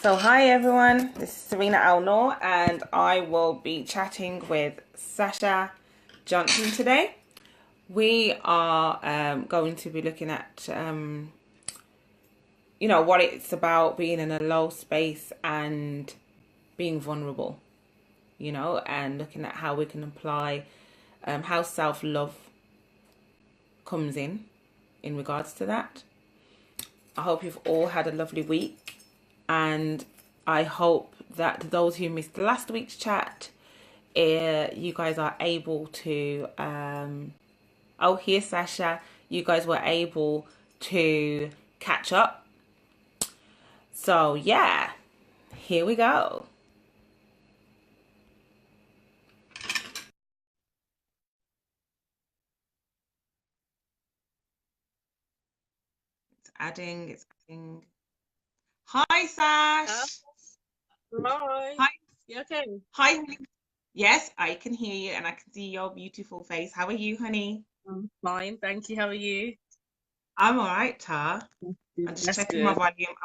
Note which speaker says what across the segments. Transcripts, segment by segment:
Speaker 1: So hi everyone, this is Sereena Al and I will be chatting with Sasha Johnson today. We are going to be looking at what it's about being in a low space and being vulnerable, and looking at how we can apply how self-love comes in regards to that. I hope you've all had a lovely week, and I hope that those who missed last week's chat, you guys are able to. Oh, here's Sasha. You guys were able to catch up. So, yeah, here we go. It's adding. Hi, Sash.
Speaker 2: Hi.
Speaker 1: Hi.
Speaker 2: You okay?
Speaker 1: Hi, honey. Yes, I can hear you and I can see your beautiful face. How are you, honey?
Speaker 2: I'm fine, thank you. How are you?
Speaker 1: I'm all right, Tar. I'm just
Speaker 2: That's
Speaker 1: checking my
Speaker 2: good.
Speaker 1: volume.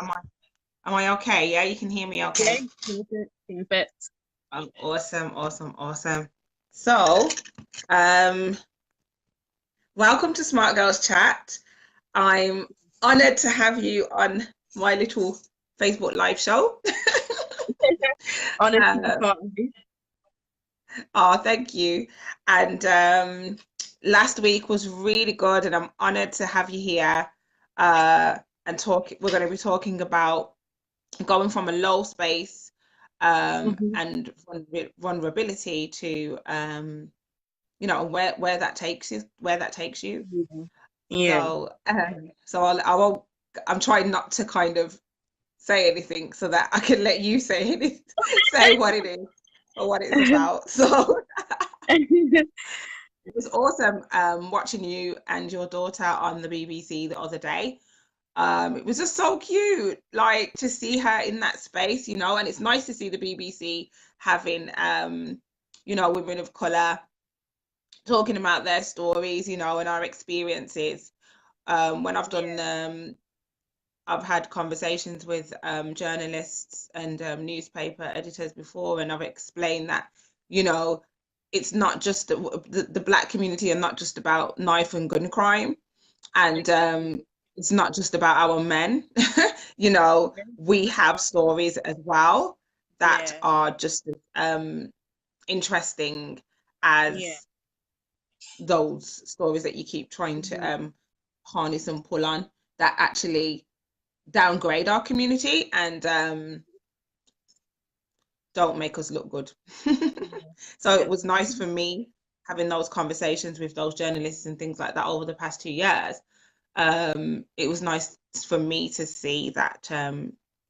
Speaker 1: Am I okay? Yeah, you can hear me
Speaker 2: Yeah,
Speaker 1: okay.
Speaker 2: perfect. Perfect.
Speaker 1: Oh, awesome, awesome, awesome. So, um, welcome to Smartgirlschat. I'm honored to have you on my little Facebook live show.
Speaker 2: Honestly,
Speaker 1: uh,
Speaker 2: part of me.
Speaker 1: oh, thank you. And last week was really good, and I'm honored to have you here. And talk. We're going to be talking about going from a low space
Speaker 2: Mhm.
Speaker 1: and vulnerability to where that takes you.
Speaker 2: Yeah. Yeah.
Speaker 1: So I'm trying not to kind of say anything so that I can let you say say what it is or what it's about. So it was awesome watching you and your daughter on the BBC the other day. It was just so cute, like to see her in that space, and it's nice to see the BBC having, women of color talking about their stories, and our experiences. When I've had conversations with journalists and newspaper editors before, and I've explained that, you know, it's not just the Black community are not just about knife and gun crime, and it's not just about our men. We have stories as well that
Speaker 2: Yeah.
Speaker 1: are just interesting
Speaker 2: Yeah.
Speaker 1: as those stories that you keep trying to
Speaker 2: Mhm.
Speaker 1: harness and pull on that actually downgrade our community and don't make us look good.
Speaker 2: Yeah.
Speaker 1: So it
Speaker 2: Yeah.
Speaker 1: was nice for me having those conversations with those journalists and things like that over the past 2 years. It was nice for me to see that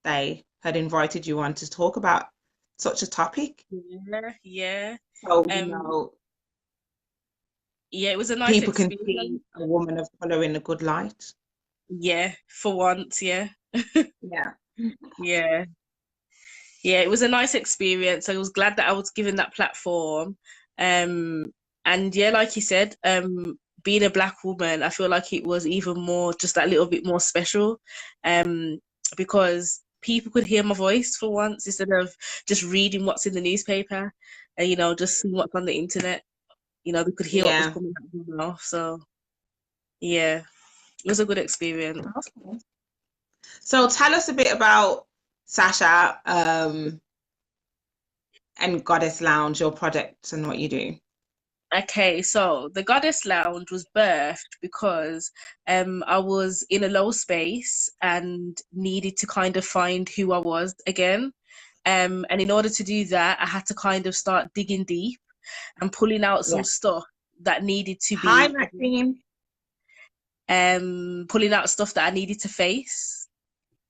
Speaker 1: they had invited you on to talk about such a topic.
Speaker 2: Yeah. Yeah.
Speaker 1: So,
Speaker 2: Um, yeah, it was a nice
Speaker 1: people can see
Speaker 2: experience.
Speaker 1: a woman of color in a good light.
Speaker 2: Yeah, for once, yeah.
Speaker 1: Yeah.
Speaker 2: Yeah. Yeah, it was a nice experience. I was glad that I was given that platform. Um, and yeah, like you said, being a black woman, I feel like it was even more, just that little bit more special, um, because people could hear my voice for once instead of just reading what's in the newspaper and, just seeing what's on the internet. They could hear what was
Speaker 1: Yeah.
Speaker 2: coming out of my mouth. So yeah, it was a good experience.
Speaker 1: Okay. So tell us a bit about Sasha and Goddess Lounge, your project and what you do.
Speaker 2: Okay, so the Goddess Lounge was birthed because I was in a low space and needed to kind of find who I was again. And in order to do that, I had to kind of start digging deep and pulling out some
Speaker 1: Yeah.
Speaker 2: stuff that needed to
Speaker 1: Hi,
Speaker 2: be
Speaker 1: Maxine.
Speaker 2: pulling out stuff that I needed to face.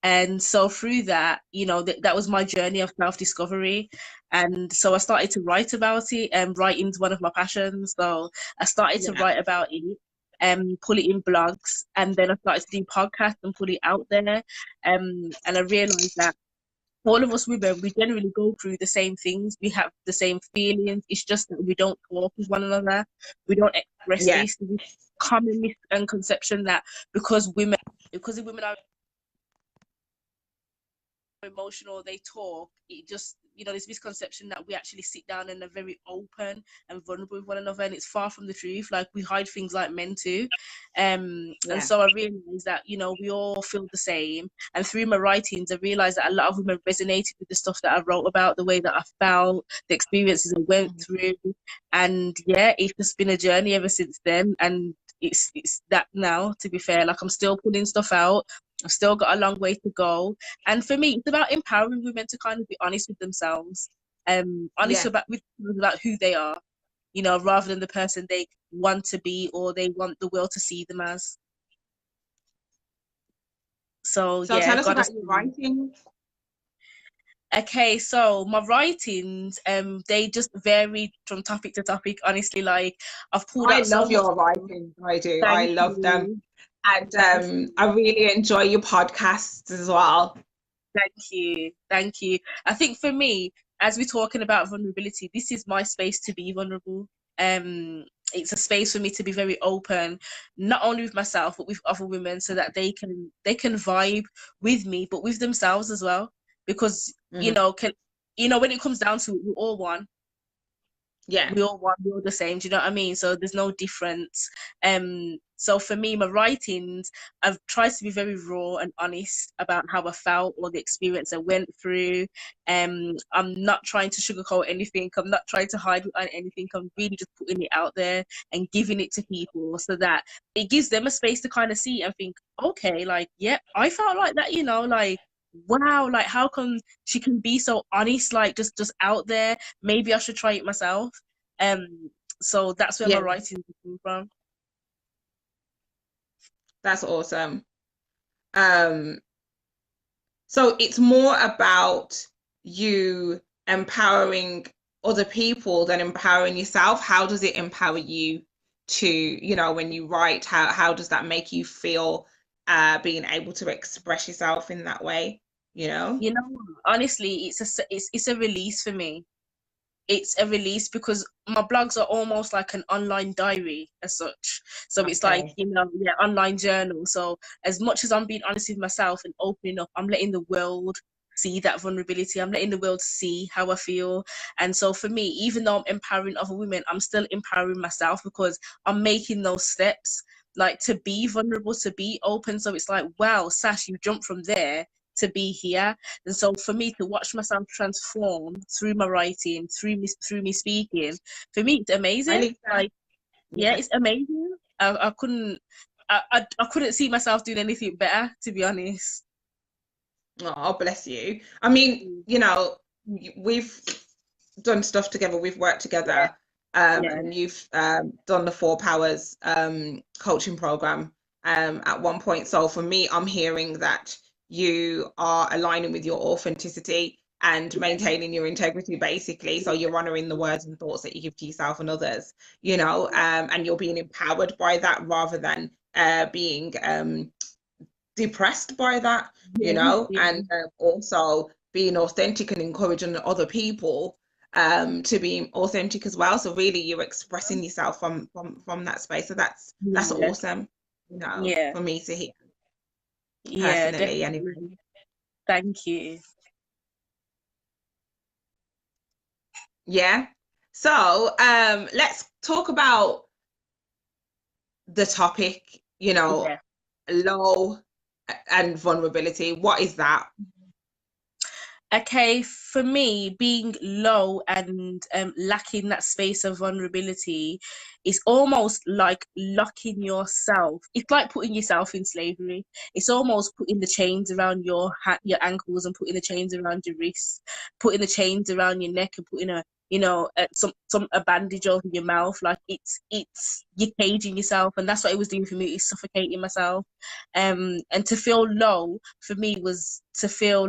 Speaker 2: And so through that, that was my journey of self-discovery. And so I started to write about it, and writing's one of my passions. So I started to
Speaker 1: Yeah.
Speaker 2: write about it and pull it in blogs. And then I started to do podcasts and put it out there. And I realized that all of us women, we generally go through the same things. We have the same feelings. It's just that we don't talk with one another. We don't express
Speaker 1: Yeah.
Speaker 2: this. This common misconception that because women are emotional they talk, it just, you know, this misconception that we actually sit down and are very open and vulnerable with one another, and it's far from the truth. Like, we hide things like men too. And
Speaker 1: Yeah.
Speaker 2: so I realized that, you know, we all feel the same. And through my writings, I realized that a lot of women resonated with the stuff that I wrote about, the way that I felt, the experiences I went
Speaker 1: Mhm.
Speaker 2: through. And yeah, it's just been a journey ever since then. And it's that now, to be fair. Like, I'm still putting stuff out. I've still got a long way to go. And for me, it's about empowering women to kind of be honest with themselves, honest
Speaker 1: Yeah.
Speaker 2: about who they are, you know, rather than the person they want to be or they want the world to see them as. So
Speaker 1: So
Speaker 2: yeah,
Speaker 1: tell us
Speaker 2: goddess.
Speaker 1: about your writing.
Speaker 2: Okay, so my writings, they just vary from topic to topic. Honestly, like, I've pulled
Speaker 1: I
Speaker 2: out so
Speaker 1: love
Speaker 2: much.
Speaker 1: your writing. I do. I
Speaker 2: Thank
Speaker 1: love them.
Speaker 2: you,
Speaker 1: And
Speaker 2: thank
Speaker 1: I
Speaker 2: you.
Speaker 1: really enjoy your podcasts as well.
Speaker 2: Thank you. Thank you. I think for me, as we're talking about vulnerability, this is my space to be vulnerable. Um, it's a space for me to be very open, not only with myself, but with other women, so that they can vibe with me, but with themselves as well. Because, you
Speaker 1: Mhm.
Speaker 2: know, when it comes down to it, we're all one.
Speaker 1: Yeah.
Speaker 2: We all want, we're all the same. Do you know what I mean? So there's no difference. So for me, my writings, I've tried to be very raw and honest about how I felt or the experience I went through. I'm not trying to sugarcoat anything. I'm not trying to hide behind anything. I'm really just putting it out there and giving it to people, so that it gives them a space to kind of see and think, okay, like, yeah, I felt like that, you know, like, wow, like, how come she can be so honest, like, just out there? Maybe I should try it myself. um, so that's where my
Speaker 1: Yeah.
Speaker 2: writing came from.
Speaker 1: That's awesome. Um, so it's more about you empowering other people than empowering yourself. How does it empower you to, when you write, how does that make you feel being able to express yourself in that way, you know?
Speaker 2: You know, honestly, it's a release for me. It's a release because my blogs are almost like an online diary as such. So it's like,
Speaker 1: Okay.
Speaker 2: you know, yeah, online journal. So as much as I'm being honest with myself and opening up, I'm letting the world see that vulnerability. I'm letting the world see how I feel. And so for me, even though I'm empowering other women, I'm still empowering myself, because I'm making those steps, like, to be vulnerable, to be open. So it's like, wow, Sash, you jumped from there to be here. And so for me to watch myself transform through my writing, through me speaking, for me it's amazing.
Speaker 1: Really?
Speaker 2: Like, yeah,
Speaker 1: Yeah.
Speaker 2: it's amazing. I couldn't I couldn't see myself doing anything better, to be honest.
Speaker 1: Oh, bless you. I mean,
Speaker 2: Mm.
Speaker 1: we've done stuff together, we've worked
Speaker 2: Yeah,
Speaker 1: together,
Speaker 2: yeah,
Speaker 1: and you've done the Four Powers coaching program at one point. So for me, I'm hearing that you are aligning with your authenticity and
Speaker 2: yeah,
Speaker 1: maintaining your integrity, basically. So
Speaker 2: yeah,
Speaker 1: you're honoring the words and thoughts that you give to yourself and others, and you're being empowered by that rather than being depressed by that,
Speaker 2: yeah,
Speaker 1: and
Speaker 2: yeah,
Speaker 1: also being authentic and encouraging other people to be authentic as well. So really you're expressing yourself from that space. So that's
Speaker 2: yeah,
Speaker 1: awesome,
Speaker 2: yeah,
Speaker 1: for me to hear
Speaker 2: yeah,
Speaker 1: personally anyway.
Speaker 2: definitely. Thank you.
Speaker 1: Yeah. So let's talk about the topic,
Speaker 2: Yeah.
Speaker 1: low and vulnerability. What is that?
Speaker 2: Okay, for me, being low and lacking that space of vulnerability is almost like locking yourself. It's like putting yourself in slavery. It's almost putting the chains around your ankles, and putting the chains around your wrists, putting the chains around your neck, and putting a bandage over your mouth. Like, it's you're caging yourself, and that's what it was doing for me. It's suffocating myself. And to feel low for me was to feel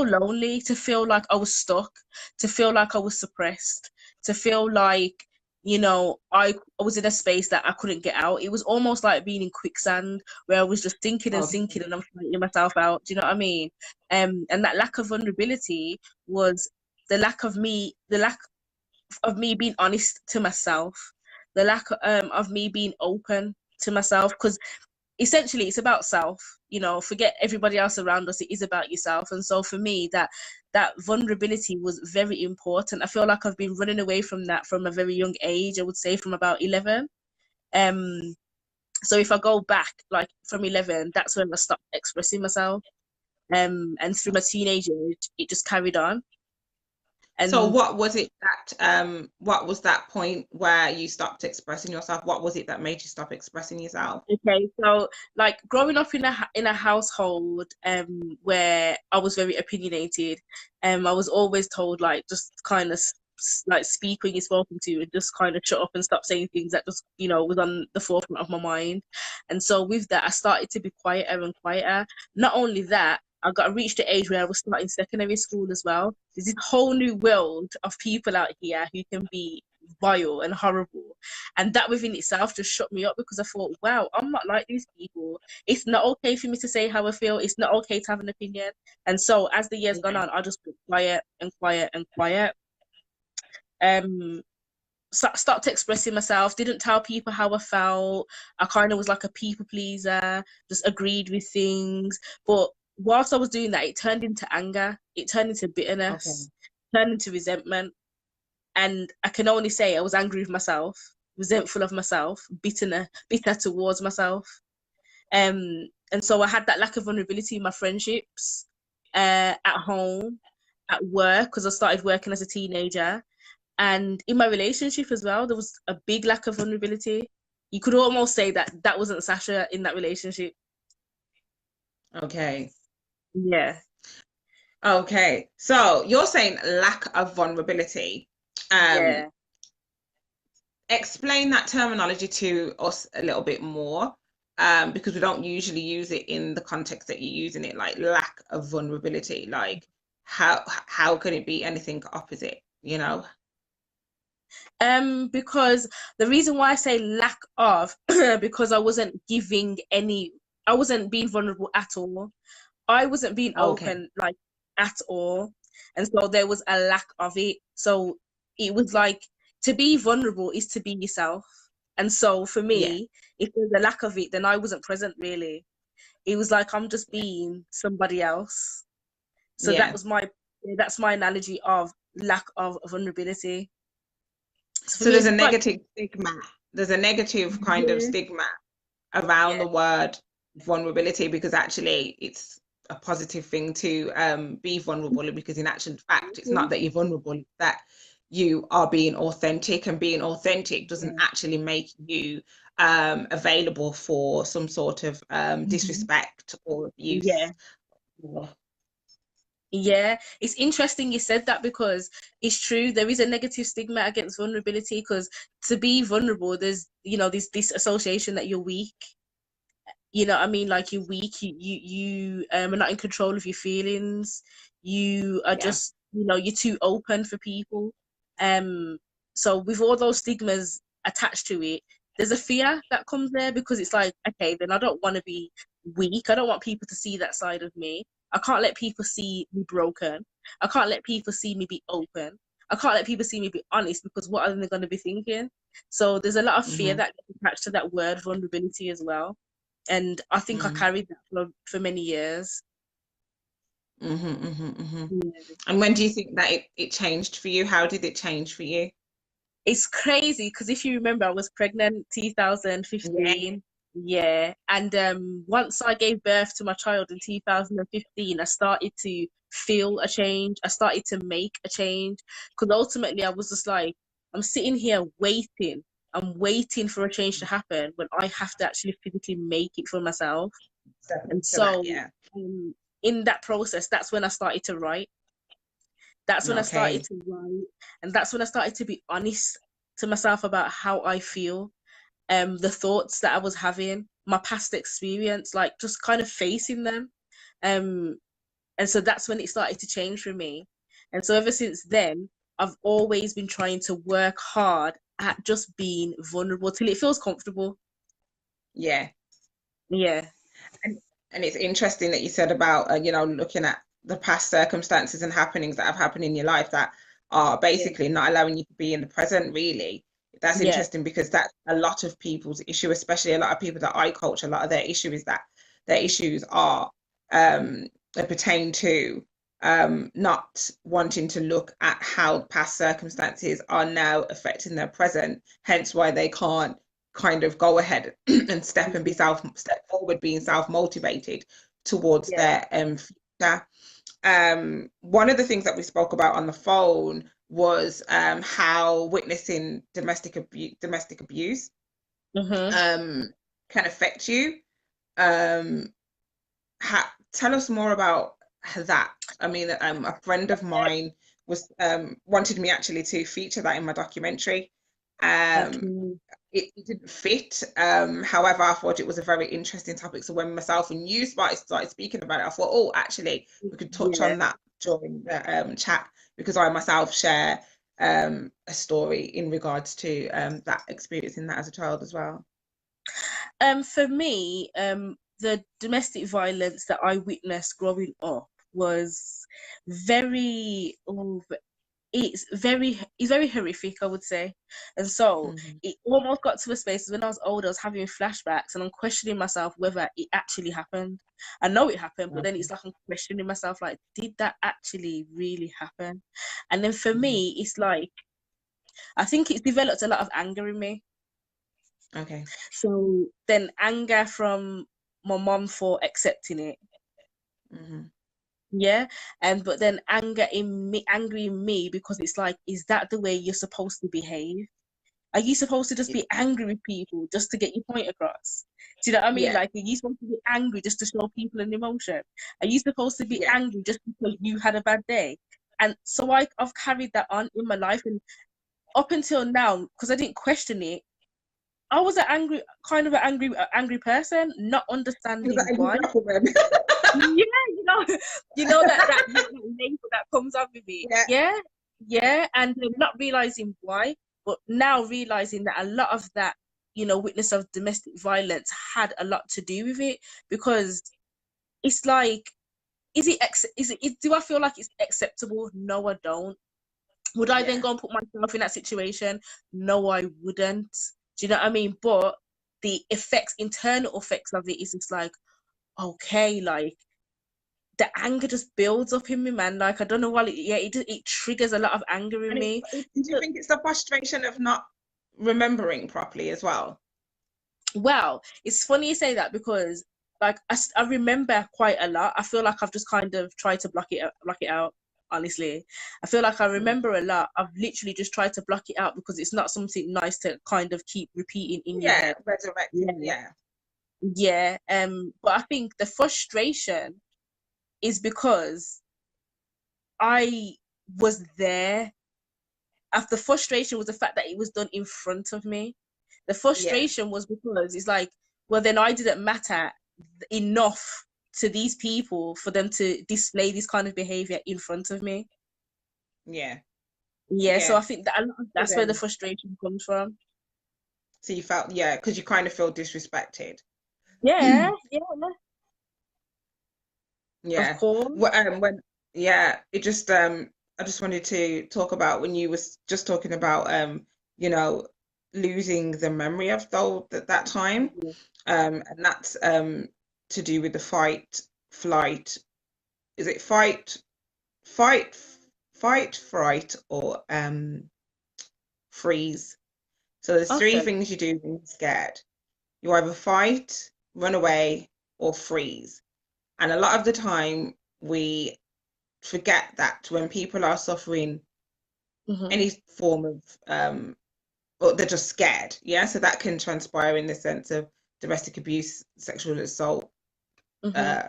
Speaker 2: lonely, to feel like I was stuck, to feel like I was suppressed, to feel like, I was in a space that I couldn't get out. It was almost like being in quicksand, where I was just sinking and
Speaker 1: Oh,
Speaker 2: sinking, and I'm fighting myself out. Do you know what I mean? And that lack of vulnerability was the lack of me being honest to myself, the lack of me being open to myself. Because essentially it's about self, forget everybody else around us. It is about yourself. And so for me, that vulnerability was very important. I feel like I've been running away from that from a very young age. I would say from about 11. So if I go back like from 11, that's when I stopped expressing myself. And through my teenage age, it just carried on.
Speaker 1: So
Speaker 2: And
Speaker 1: what was it that what was that point where you stopped expressing yourself? What was it that made you stop expressing yourself?
Speaker 2: okay, so like growing up in a household where I was very opinionated, I was always told like just kind of like speak when you're spoken to, and just kind of shut up and stop saying things that just was on the forefront of my mind. And so with that, I started to be quieter and quieter. Not only that, I got reached the age where I was starting secondary school as well. There's this whole new world of people out here who can be vile and horrible. And that within itself just shut me up, because I thought, wow, I'm not like these people. It's not okay for me to say how I feel. It's not okay to have an opinion. And so as the years gone
Speaker 1: Yeah.
Speaker 2: on, I just got quiet and quiet and quiet. Um, stopped expressing myself, didn't tell people how I felt. I kind of was like a people pleaser, just agreed with things. But whilst I was doing that, it turned into anger, it turned into
Speaker 1: Okay.
Speaker 2: bitterness, turned into resentment. And I can only say I was angry with myself, resentful of myself, bitter towards myself. And so I had that lack of vulnerability in my friendships, at home, at work, because I started working as a teenager, and in my relationship as well. There was a big lack of vulnerability. You could almost say that that wasn't Sasha in that relationship.
Speaker 1: Okay.
Speaker 2: Yeah,
Speaker 1: Okay. So you're saying lack of vulnerability. Um,
Speaker 2: yeah.
Speaker 1: explain that terminology to us a little bit more, because we don't usually use it in the context that you're using it, like lack of vulnerability. Like how can it be anything opposite, you know?
Speaker 2: Because the reason why I say lack of, because I wasn't being vulnerable at all. I wasn't being
Speaker 1: Okay.
Speaker 2: open like at all. And so there was a lack of it. So it was like, to be vulnerable is to be yourself. And so for
Speaker 1: Yeah.
Speaker 2: me, if there's a lack of it, then I wasn't present really. It was like I'm just being somebody else. So
Speaker 1: Yeah.
Speaker 2: that's my analogy of lack of vulnerability. So for
Speaker 1: So
Speaker 2: me,
Speaker 1: there's
Speaker 2: it's
Speaker 1: a
Speaker 2: quite.
Speaker 1: negative stigma. There's a negative kind of
Speaker 2: Yeah,
Speaker 1: stigma around
Speaker 2: yeah,
Speaker 1: the word vulnerability, because actually it's a positive thing to be vulnerable, because in actual fact it's not that you're vulnerable, it's that you are being authentic, and being authentic doesn't actually make you available for some sort of disrespect or
Speaker 2: yeah.
Speaker 1: abuse. Or-
Speaker 2: Yeah, it's interesting you said that, because it's true. There is a negative stigma against vulnerability, because to be vulnerable, there's this association that you're weak. You know what I mean? Like you're weak. You are not in control of your feelings. You are
Speaker 1: yeah.
Speaker 2: just you're too open for people. Um. So with all those stigmas attached to it, there's a fear that comes there, because it's like, okay, then I don't want to be weak. I don't want people to see that side of me. I can't let people see me broken. I can't let people see me be open. I can't let people see me be honest, because what are they going to be thinking? So there's a lot of fear
Speaker 1: Hmm.
Speaker 2: that gets attached to that word vulnerability as well. And I think I
Speaker 1: Hmm.
Speaker 2: carried that for many years.
Speaker 1: Hmm. Hmm. Hmm.
Speaker 2: Yeah.
Speaker 1: And when do you think that it changed for you? How did it change for you?
Speaker 2: It's crazy, because if you remember, I was pregnant
Speaker 1: Yeah.
Speaker 2: 2015. Yeah. And once I gave birth to my child in 2015, I started to feel a change. I started to make a change, because ultimately I was just like, I'm sitting here waiting. I'm waiting for a change to happen when I have to actually physically make it for myself.
Speaker 1: Step
Speaker 2: And
Speaker 1: into that,
Speaker 2: so
Speaker 1: yeah.
Speaker 2: um, in that process, that's when I started to write. That's when I started
Speaker 1: Okay.
Speaker 2: to write, and that's when I started to be honest to myself about how I feel, the thoughts that I was having, my past experience, like just kind of facing them. Um, and so that's when it started to change for me. And so ever since then, I've always been trying to work hard at just being vulnerable till it feels comfortable.
Speaker 1: Yeah.
Speaker 2: Yeah,
Speaker 1: And it's interesting that you said about looking at the past circumstances and happenings that have happened in your life that are
Speaker 2: yeah,
Speaker 1: basically not allowing you to be in the present, really. That's
Speaker 2: Yeah.
Speaker 1: interesting because that's a lot of people's issue, especially a lot of people that I coach. A lot of their issue is that their issues are they pertain to not wanting to look at how past circumstances are now affecting their present, hence why they can't kind of go ahead and step forward, being self-motivated towards
Speaker 2: Yeah.
Speaker 1: their future. One of the things that we spoke about on the phone was how witnessing domestic abuse
Speaker 2: Mm-hmm.
Speaker 1: can affect you. Um, Tell us more about that. I mean, a friend of mine was wanted me actually to feature that in my documentary. Um,
Speaker 2: Okay.
Speaker 1: it didn't fit. However, I thought it was a very interesting topic. So when myself and you started speaking about it, I thought, oh, actually, we could touch
Speaker 2: Yeah.
Speaker 1: on that during the chat because I myself share a story in regards to that experiencing that as a child as well.
Speaker 2: For me, the domestic violence that I witnessed growing up was very, it's very horrific, I would say. And so
Speaker 1: Mhm.
Speaker 2: it almost got to a space when I was older, I was having flashbacks and I'm questioning myself whether it actually happened. I know it happened, but then it's like I'm questioning myself, like, did that actually really happen? And then for
Speaker 1: Mhm.
Speaker 2: me, it's like I think it's developed a lot of anger in me.
Speaker 1: Okay.
Speaker 2: So then anger from my mom for accepting it.
Speaker 1: Mhm.
Speaker 2: Yeah. And but then angry in me because it's like, is that the way you're supposed to behave? Are you supposed to just be angry with people just to get your point across? Do you know what I mean?
Speaker 1: Yeah.
Speaker 2: Like, are you supposed to be angry just to show people an emotion? Are you supposed to be
Speaker 1: Yeah.
Speaker 2: angry just because you had a bad day? And so I've carried that on in my life, and up until now, because I didn't question it, I was an angry, kind of an angry person, not
Speaker 1: Is that
Speaker 2: understanding
Speaker 1: a new
Speaker 2: why.
Speaker 1: black woman?
Speaker 2: Yeah, that label that comes up with it.
Speaker 1: Yeah.
Speaker 2: Yeah, yeah, and not realizing why, but now realizing that a lot of that, witness of domestic violence had a lot to do with it, because it's like, do I feel like it's acceptable? No, I don't. Would I then
Speaker 1: Yeah.
Speaker 2: go and put myself in that situation? No, I wouldn't. Do you know what I mean? But the internal effects of it is just like, okay, like the anger just builds up in me, man. Like, I don't know why. It triggers a lot of anger in
Speaker 1: And
Speaker 2: me.
Speaker 1: do you think it's the frustration of not remembering properly as well?
Speaker 2: Well, it's funny you say that because, like, I remember quite a lot. I feel like I've just kind of tried to block it out. Honestly, I feel like I
Speaker 1: Mm.
Speaker 2: remember a lot. I've literally just tried to block it out because it's not something nice to kind of keep repeating in your
Speaker 1: Yeah,
Speaker 2: head.
Speaker 1: resurrecting.
Speaker 2: Yeah,
Speaker 1: Yeah.
Speaker 2: yeah. But I think the frustration is because I was there. After frustration was the fact that it was done in front of me. The
Speaker 1: Yeah.
Speaker 2: frustration was because it's like, well, then I didn't matter enough to these people for them to display this kind of behavior in front of me.
Speaker 1: Yeah.
Speaker 2: Yeah, so
Speaker 1: Yeah.
Speaker 2: I think that
Speaker 1: So
Speaker 2: that's where the
Speaker 1: then,
Speaker 2: frustration comes from.
Speaker 1: so you felt, yeah, because you kind of feel disrespected.
Speaker 2: Yeah, yeah, of
Speaker 1: Yeah.
Speaker 2: course.
Speaker 1: Yeah, I just wanted to talk about when you was just talking about, you know, losing the memory of though that time. And that's to do with the fight, flight. Is it fight, fright, or freeze? So there's three
Speaker 2: Okay.
Speaker 1: things you do when you're scared. You either fight, run away, or freeze. And a lot of the time we forget that when people are suffering
Speaker 2: Mm-hmm.
Speaker 1: any form of or they're just scared, yeah. So that can transpire in the sense of domestic abuse, sexual assault,
Speaker 2: Mm-hmm.
Speaker 1: uh,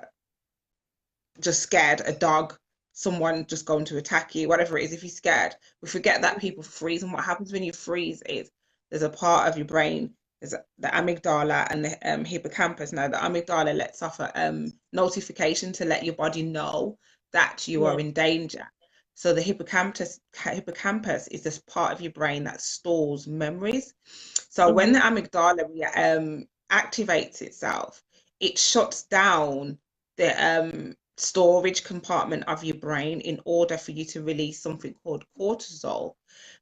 Speaker 1: just scared, a dog, someone just going to attack you, whatever it is. If you're scared, we forget that people freeze. And what happens when you freeze is there's a part of your brain, there's the amygdala and the hippocampus. Now, the amygdala lets off a notification to let your body know that you
Speaker 2: Yeah.
Speaker 1: are in danger. So the hippocampus is this part of your brain that stores memories. So when the
Speaker 2: Mm-hmm.
Speaker 1: amygdala activates itself, it shuts down the storage compartment of your brain in order for you to release something called cortisol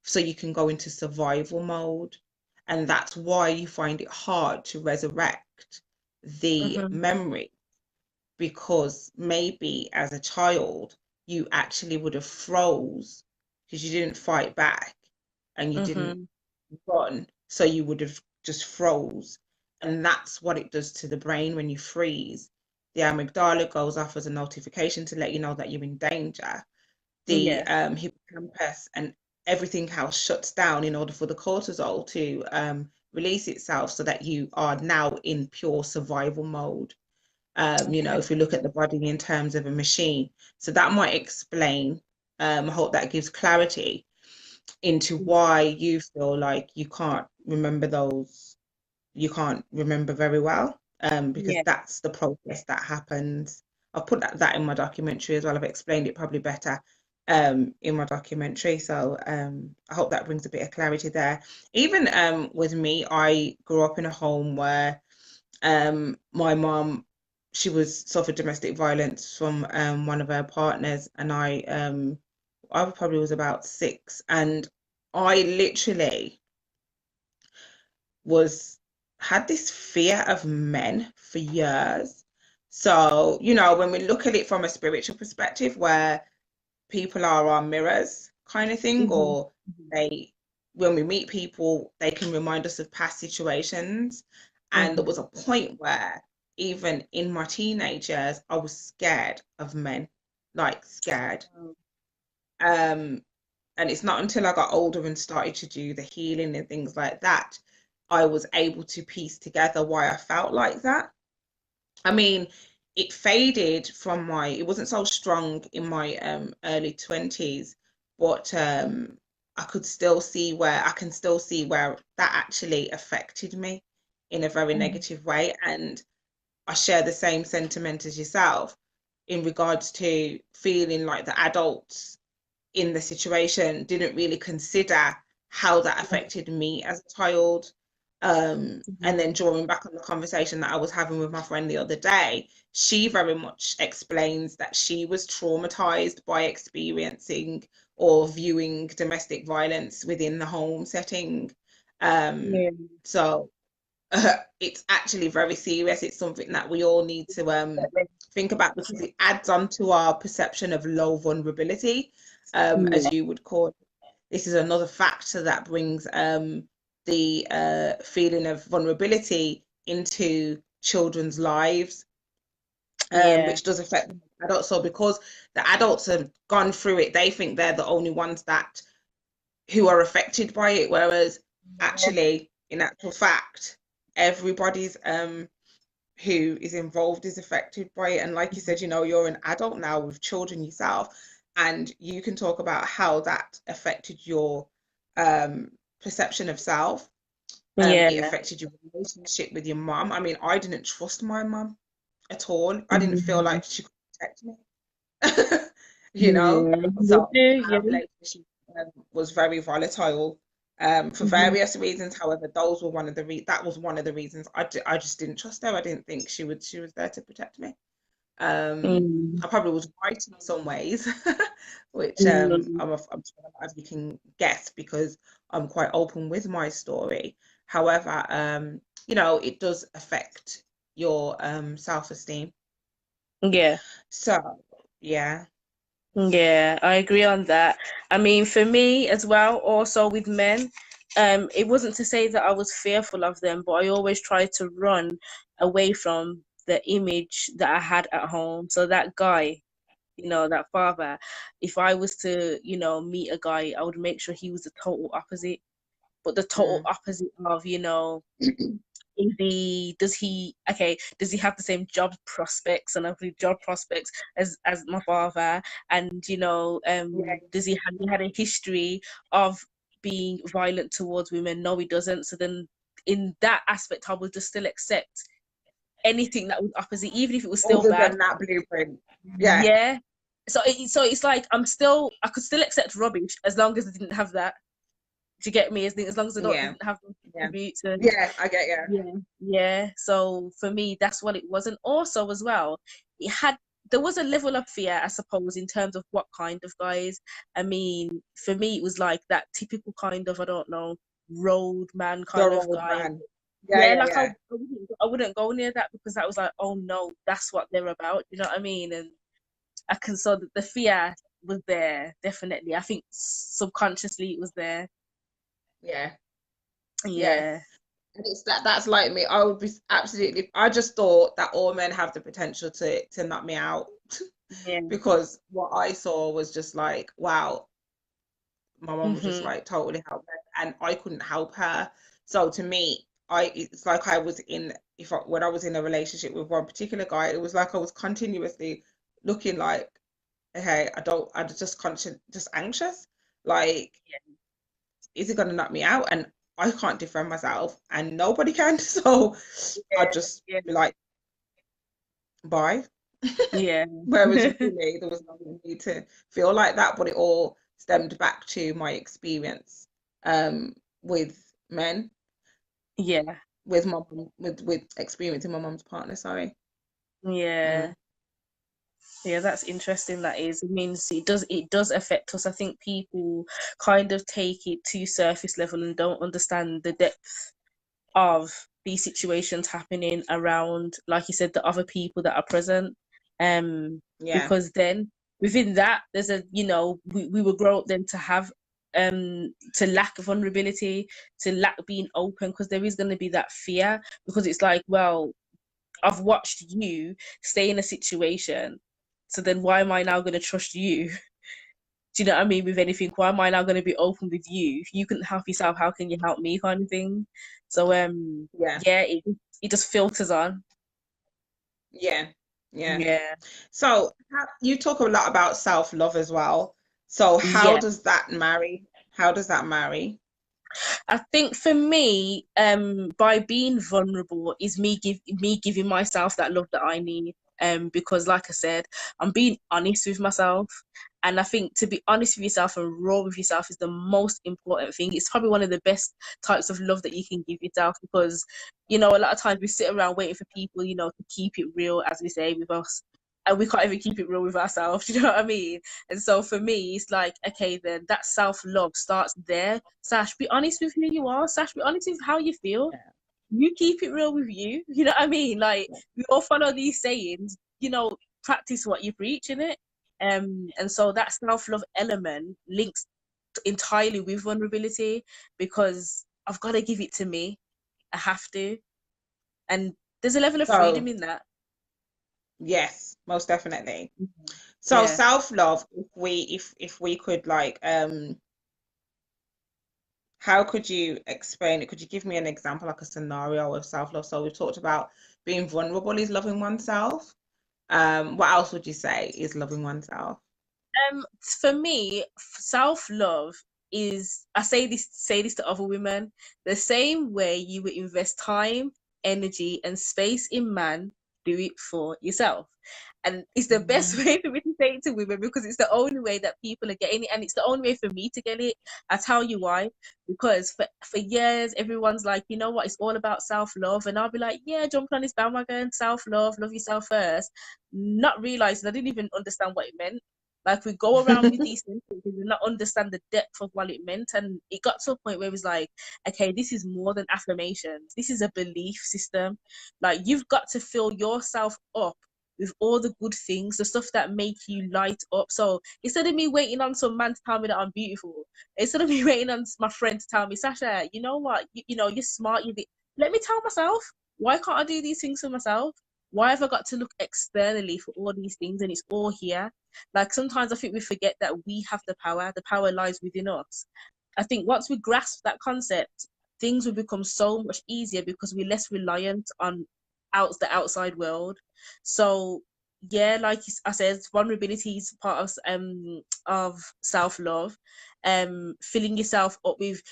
Speaker 1: so you can go into survival mode. And that's why you find it hard to resurrect the
Speaker 2: Mm-hmm.
Speaker 1: memory, because maybe as a child you actually would have froze because you didn't fight back and you didn't
Speaker 2: Mm-hmm.
Speaker 1: run, so you would have just froze. And that's what it does to the brain when you freeze. The amygdala goes off as a notification to let you know that you're in danger. The
Speaker 2: Yeah.
Speaker 1: hippocampus and everything else shuts down in order for the cortisol to release itself so that you are now in pure survival mode.
Speaker 2: Okay.
Speaker 1: If we look at the body in terms of a machine. So that might explain, I hope that gives clarity into why you feel like you can't remember very well, because
Speaker 2: Yeah.
Speaker 1: that's the process that happens. I'll put that in my documentary as well. I've explained it probably better in my documentary. So I hope that brings a bit of clarity there. Even with me, I grew up in a home where my mom, she was suffered domestic violence from one of her partners, and I probably was about 6, and I literally was had this fear of men for years. So, when we look at it from a spiritual perspective, where people are our mirrors kind of thing,
Speaker 2: Mm-hmm.
Speaker 1: or they, when we meet people, they can remind us of past situations. And there
Speaker 2: Mm-hmm.
Speaker 1: was a point where even in my teenage years, I was scared of men, like scared. Um, and it's not until I got older and started to do the healing and things like that, I was able to piece together why I felt like that. I mean, it faded from it wasn't so strong in my early 20s, but I can still see where that actually affected me in a very
Speaker 2: Mm-hmm.
Speaker 1: negative way. And I share the same sentiment as yourself in regards to feeling like the adults in the situation didn't really consider how that affected me as a child. And then drawing back on the conversation that I was having with my friend the other day, she very much explains that she was traumatized by experiencing or viewing domestic violence within the home setting. Um,
Speaker 2: Yeah.
Speaker 1: so it's actually very serious. It's something that we all need to think about, because it adds on to our perception of low vulnerability, as
Speaker 2: Yeah.
Speaker 1: you would call it. This is another factor that brings the feeling of vulnerability into children's lives,
Speaker 2: Yeah.
Speaker 1: which does affect the adults. So because the adults have gone through it, they think they're the only ones that who are affected by it, whereas actually, in actual fact, everybody's who is involved is affected by it. And like you said, you're an adult now with children yourself, and you can talk about how that affected your um perception of self.
Speaker 2: Yeah.
Speaker 1: It affected your relationship with your mum. I mean, I didn't trust my mum at all. I didn't feel
Speaker 2: Mhm.
Speaker 1: like she could protect me. you know
Speaker 2: Yeah. You
Speaker 1: so
Speaker 2: do.
Speaker 1: our
Speaker 2: Yeah.
Speaker 1: relationship was very volatile, for
Speaker 2: Mm-hmm.
Speaker 1: various reasons. However, that was one of the reasons I just didn't trust her. I didn't think she was there to protect me.
Speaker 2: Mm-hmm.
Speaker 1: I probably was right in some ways, which
Speaker 2: Mm-hmm.
Speaker 1: I'm sure as you can guess, because I'm quite open with my story. However, it does affect your self-esteem.
Speaker 2: Yeah.
Speaker 1: So yeah.
Speaker 2: Yeah, I agree on that. I mean, for me as well, also with men, it wasn't to say that I was fearful of them, but I always tried to run away from the image that I had at home. So that guy, that father, if I was to, meet a guy, I would make sure he was the total opposite, but the total
Speaker 1: Mm.
Speaker 2: opposite of, does he have the same job prospects and every job prospects as my father, and
Speaker 1: Yeah.
Speaker 2: does he had a history of being violent towards women? No, he doesn't. So then in that aspect I would just still accept anything that was opposite, even if it was still
Speaker 1: Other
Speaker 2: bad.
Speaker 1: than that blueprint. Yeah.
Speaker 2: Yeah. So it's like I could still accept rubbish as long as I didn't have that. Do you get me? As long as I don't
Speaker 1: Yeah.
Speaker 2: didn't have those
Speaker 1: Yeah.
Speaker 2: attributes. And
Speaker 1: Yeah, I get you.
Speaker 2: yeah, yeah. So for me, that's what it was. And also as well, it had there was a level of fear, I suppose, in terms of what kind of guys. I mean, for me, it was like that typical kind of, I don't know, road man
Speaker 1: The
Speaker 2: kind of
Speaker 1: road
Speaker 2: guy.
Speaker 1: man. Yeah,
Speaker 2: Yeah,
Speaker 1: yeah,
Speaker 2: like
Speaker 1: yeah.
Speaker 2: I wouldn't go near that because that was like, oh no, that's what they're about. You know what I mean? And I can so the fear was there definitely. I think subconsciously it was there.
Speaker 1: Yeah, yeah.
Speaker 2: Yeah,
Speaker 1: And it's that's like me. I would be absolutely. I just thought that all men have the potential to knock me out
Speaker 2: yeah,
Speaker 1: because what I saw was just like, wow, my mom was just
Speaker 2: hmm,
Speaker 1: like totally helpless, and I couldn't help her. So to me, it's like I was in when I was in a relationship with one particular guy, it was like I was continuously looking like, okay, I just conscious, just anxious, like, is it gonna knock me out? And I can't defend myself, and nobody can. So I'd just
Speaker 2: yeah,
Speaker 1: be like, bye.
Speaker 2: yeah,
Speaker 1: Whereas
Speaker 2: yeah,
Speaker 1: really, there was no need to feel like that, but it all stemmed back to my experience with men,
Speaker 2: yeah,
Speaker 1: with my with experiencing my mom's partner. Sorry.
Speaker 2: yeah.
Speaker 1: Mm.
Speaker 2: Yeah, that's interesting. That is, it means it does affect us. I think people kind of take it to surface level and don't understand the depth of these situations happening around, like you said, the other people that are present.
Speaker 1: Yeah,
Speaker 2: Because then within that, there's we will grow up then to have to lack vulnerability, to lack being open, because there is going to be that fear, because it's like, well, I've watched you stay in a situation, so then why am I now going to trust you? Do you know what I mean? With anything, why am I now going to be open with you? If you couldn't help yourself, how can you help me? Kind of thing. So
Speaker 1: yeah,
Speaker 2: yeah, it just filters on.
Speaker 1: yeah, yeah.
Speaker 2: Yeah,
Speaker 1: So you talk a lot about self-love as well. So how
Speaker 2: yeah.
Speaker 1: does that marry? How does that marry?
Speaker 2: I think for me, by being vulnerable is me giving myself that love that I need. Because like I said, I'm being honest with myself. And I think to be honest with yourself and raw with yourself is the most important thing. It's probably one of the best types of love that you can give yourself, because, a lot of times we sit around waiting for people, to keep it real, as we say, with us. And we can't even keep it real with ourselves. You know what I mean? And so for me, it's like, okay, then that self love starts there. Sash, be honest with who you are. Sash, be honest with how you feel.
Speaker 1: Yeah.
Speaker 2: You keep it real with you. You know what I mean? Like, we all follow these sayings, practice what you preach, in it. And so that self love element links entirely with vulnerability, because I've got to give it to me. I have to. And there's a level of freedom
Speaker 1: So
Speaker 2: in that.
Speaker 1: yes, most definitely. So
Speaker 2: Yeah.
Speaker 1: self-love, if we could like how could you explain it? Could you give me an example, like a scenario of self-love? So we've talked about being vulnerable is loving oneself. What else would you say is loving oneself?
Speaker 2: For me, self love is, I say this to other women, the same way you would invest time, energy, and space in man, do it for yourself. And it's the best
Speaker 1: Mm.
Speaker 2: way for me to say it to women, because it's the only way that people are getting it, and it's the only way for me to get it. I tell you why. Because for years everyone's like, you know what, it's all about self-love, and I'll be like, yeah, jump on this bandwagon, self-love, love yourself first, not realizing I didn't even understand what it meant. Like, we go around with these things and not understand the depth of what it meant. And it got to a point where it was like, okay, this is more than affirmations. This is a belief system. Like, you've got to fill yourself up with all the good things, the stuff that make you light up. So instead of me waiting on some man to tell me that I'm beautiful, instead of me waiting on my friend to tell me, Sasha, you know what, you're smart, let me tell myself, why can't I do these things for myself? Why have I got to look externally for all these things, and it's all here? Like, sometimes I think we forget that we have the power lies within us. I think once we grasp that concept, things will become so much easier, because we're less reliant on the outside world. So yeah, like I said, vulnerability is part of self-love. Filling yourself up with,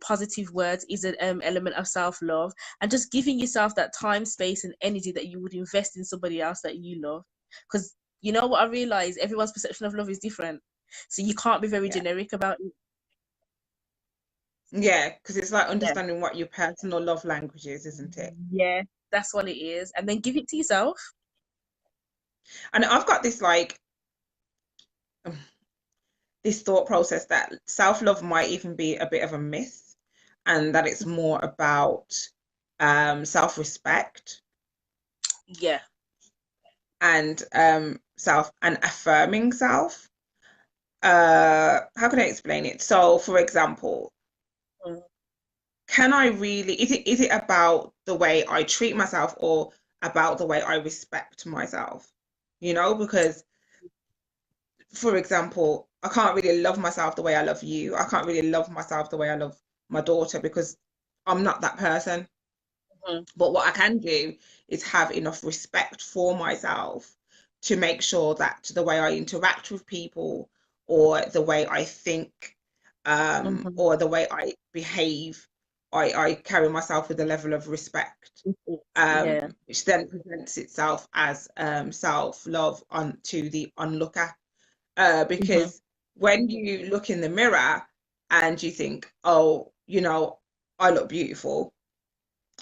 Speaker 2: positive words is an element of self-love, and just giving yourself that time, space, and energy that you would invest in somebody else that you love. Because, you know what I realize, everyone's perception of love is different, so you can't be very
Speaker 1: Yeah.
Speaker 2: generic about it.
Speaker 1: Yeah, because it's like
Speaker 2: Yeah,
Speaker 1: understanding what your personal love language is, isn't it?
Speaker 2: yeah, that's what it is, and then give it to yourself.
Speaker 1: And I've got this like this thought process that self-love might even be a bit of a myth, and that it's more about self-respect
Speaker 2: Yeah.
Speaker 1: and self and affirming self. How can I explain it? So, for example,
Speaker 2: Mm.
Speaker 1: can I really, is it about the way I treat myself or about the way I respect myself? Because for example, I can't really love myself the way I love you. I can't really love myself the way I love my daughter because I'm not that person.
Speaker 2: Mhm.
Speaker 1: But what I can do is have enough respect for myself to make sure that the way I interact with people or the way I think
Speaker 2: Mhm.
Speaker 1: or the way I behave, I carry myself with a level of respect,
Speaker 2: Yeah.
Speaker 1: which then presents itself as self-love on to the onlooker.
Speaker 2: Mhm.
Speaker 1: Because when you look in the mirror and you think, oh, I look beautiful,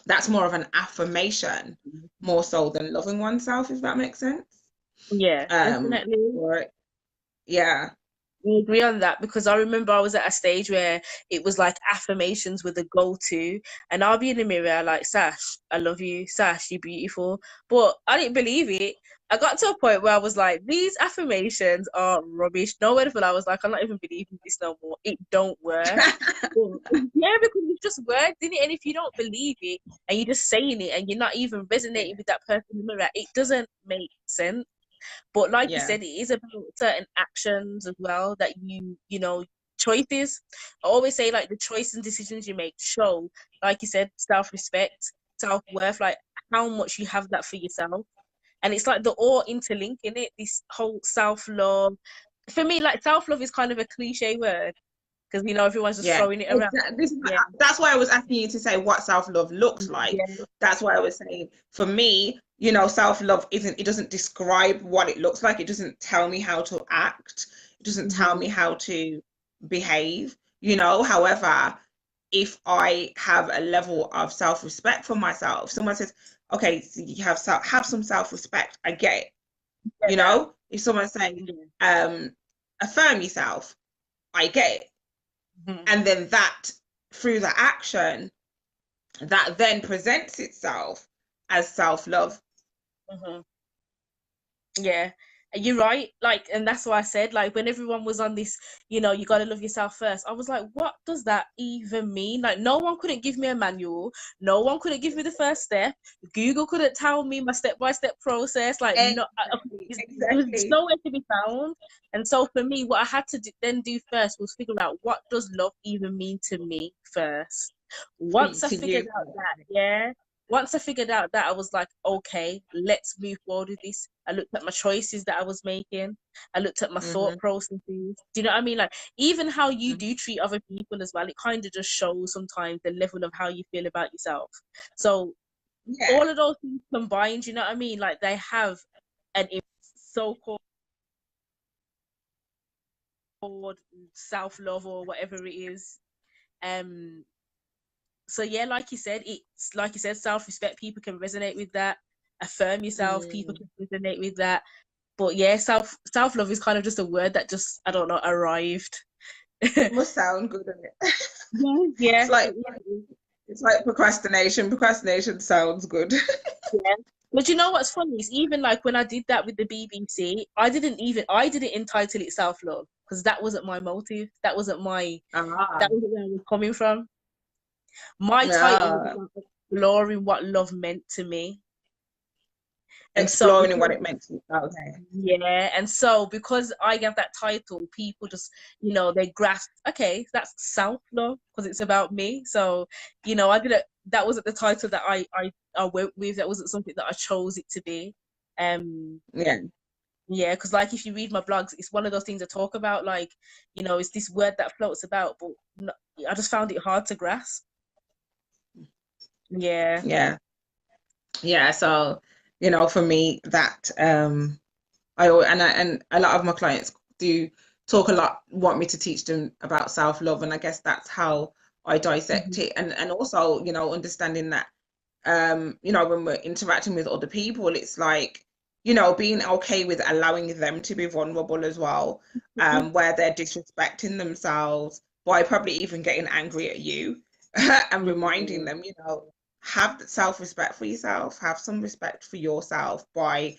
Speaker 1: that's more of an affirmation, more so than loving oneself, if that makes sense.
Speaker 2: Yeah, definitely.
Speaker 1: Or yeah,
Speaker 2: I agree on that because I remember I was at a stage where it was like affirmations were the go-to, and I'll be in the mirror like, Sash, I love you, Sash, you're beautiful. But I didn't believe it. I got to a point where I was like, these affirmations are rubbish. No word for I was like, I'm not even believing this no more. It don't work. But, yeah, because it's just words, isn't it? And if you don't believe it and you're just saying it and you're not even resonating with that person in the mirror, it doesn't make sense. But like you
Speaker 1: yeah,
Speaker 2: said, it is about certain actions as well that choices. I always say like the choices and decisions you make show, like you said, self-respect, self-worth, like how much you have that for yourself. And it's like they're all interlinked in it, this whole self-love. For me, like self-love is kind of a cliche word because everyone's just
Speaker 1: yeah.
Speaker 2: throwing it around.
Speaker 1: Exactly. This is,
Speaker 2: Yeah.
Speaker 1: that's why I was asking you to say what self-love looks like.
Speaker 2: Yeah.
Speaker 1: That's why I was saying for me, self-love isn't, it doesn't describe what it looks like. It doesn't tell me how to act. It doesn't tell
Speaker 2: Mm-hmm.
Speaker 1: me how to behave. However, if I have a level of self-respect for myself, someone says, okay, so you have some self-respect, I get it.
Speaker 2: Yeah.
Speaker 1: If someone's saying,
Speaker 2: Yeah.
Speaker 1: affirm yourself, I get it.
Speaker 2: Mm-hmm.
Speaker 1: And then that, through the action, that then presents itself as self-love.
Speaker 2: Mm-hmm. Yeah, and you're right. Like, and that's why I said, like, when everyone was on this, you gotta love yourself first. I was like, what does that even mean? Like, no one couldn't give me a manual. No one couldn't give me the first step. Google couldn't tell me my step-by-step process. Like, no,
Speaker 1: Exactly,
Speaker 2: it was just
Speaker 1: exactly.
Speaker 2: nowhere to be found. And so for me, what I had to then do first was figure out what does love even mean to me first. Once
Speaker 1: Speak
Speaker 2: I
Speaker 1: to
Speaker 2: figured
Speaker 1: you.
Speaker 2: out that, yeah, once I figured out that, I was like, okay, let's move forward with this. I looked at my choices that I was making. I looked at my thought
Speaker 1: Mm-hmm.
Speaker 2: processes. Do you know what I mean? Like, even how you
Speaker 1: Mm-hmm.
Speaker 2: do treat other people as well, it kind of just shows sometimes the level of how you feel about yourself. So,
Speaker 1: Yeah.
Speaker 2: all of those things combined, you know what I mean? Like, they have an so called self love or whatever it is. Um, so yeah, like you said, self-respect, people can resonate with that. Affirm yourself, people
Speaker 1: Mm.
Speaker 2: can resonate with that. But yeah, self-love is kind of just a word that just, I don't know, arrived.
Speaker 1: It must sound good, doesn't it?
Speaker 2: Yeah,
Speaker 1: It's
Speaker 2: yeah,
Speaker 1: like it's like procrastination. Procrastination sounds good.
Speaker 2: yeah. But you know what's funny is even like when I did that with the BBC, I didn't entitle it self-love because that wasn't my motive.
Speaker 1: Ah,
Speaker 2: That wasn't where I was coming from. My title was
Speaker 1: yeah.
Speaker 2: about exploring what love meant to me. And so
Speaker 1: Exploring what
Speaker 2: because
Speaker 1: it meant to you. Okay.
Speaker 2: Yeah, and so because I have that title, people just, they grasp, okay, that's self-love because it's about me. So, I didn't, that wasn't the title that I went with. That wasn't something that I chose it to be. Um,
Speaker 1: Yeah.
Speaker 2: yeah, because like if you read my blogs, it's one of those things I talk about, like, it's this word that floats about, but I just found it hard to grasp. Yeah.
Speaker 1: Yeah. Yeah. So, for me, that and a lot of my clients do talk a lot, want me to teach them about self-love, and I guess that's how I dissect
Speaker 2: Hmm.
Speaker 1: it, and also, understanding that when we're interacting with other people, it's like you know, being okay with allowing them to be vulnerable as well, where they're disrespecting themselves by probably even getting angry at you and reminding them, you know, have self-respect for yourself, have some respect for yourself by